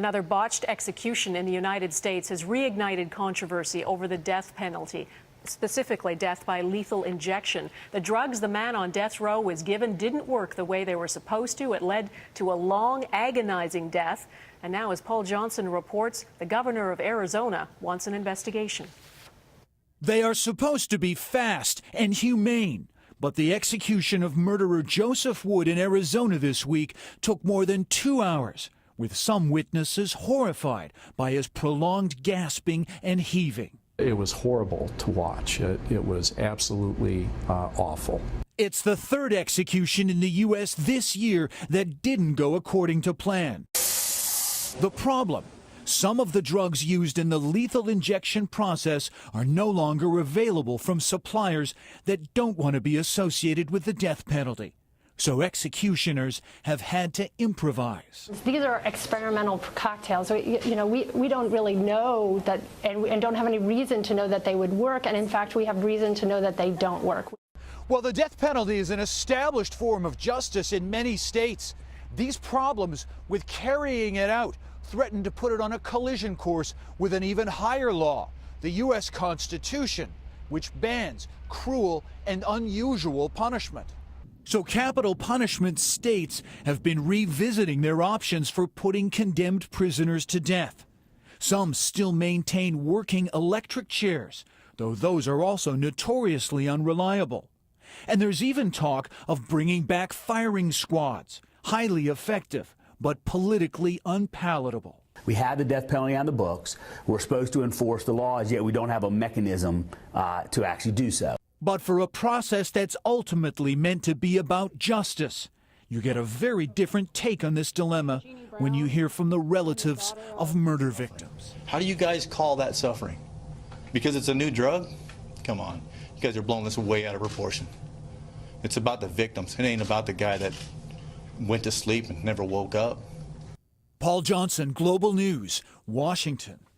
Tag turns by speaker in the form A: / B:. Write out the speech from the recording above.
A: Another botched execution in the United States has reignited controversy over the death penalty, specifically death by lethal injection. The drugs the man on death row was given didn't work the way they were supposed to. It led to a long, agonizing death. And now, as Paul Johnson reports, the governor of Arizona wants an investigation.
B: They are supposed to be fast and humane, but the execution of murderer Joseph Wood in Arizona this week took more than 2 hours, with some witnesses horrified by his prolonged gasping and heaving.
C: It was horrible to watch. It was absolutely awful.
B: It's the third execution in the U.S. this year that didn't go according to plan. The problem: some of the drugs used in the lethal injection process are no longer available from suppliers that don't want to be associated with the death penalty. So executioners have had to improvise.
D: These are experimental cocktails. So, we don't really know that, and don't have any reason to know that they would work. And in fact, we have reason to know that they don't work.
B: Well, the death penalty is an established form of justice in many states. These problems with carrying it out threaten to put it on a collision course with an even higher law, the U.S. Constitution, which bans cruel and unusual punishment. So capital punishment states have been revisiting their options for putting condemned prisoners to death. Some still maintain working electric chairs, though those are also notoriously unreliable. And there's even talk of bringing back firing squads, highly effective, but politically unpalatable.
E: We have the death penalty on the books. We're supposed to enforce the laws, yet we don't have a mechanism to actually do so.
B: But for a process that's ultimately meant to be about justice, you get a very different take on this dilemma when you hear from the relatives of murder victims.
F: How do you guys call that suffering? Because it's a new drug? Come on. You guys are blowing this way out of proportion. It's about the victims. It ain't about the guy that went to sleep and never woke up.
B: Paul Johnson, Global News, Washington.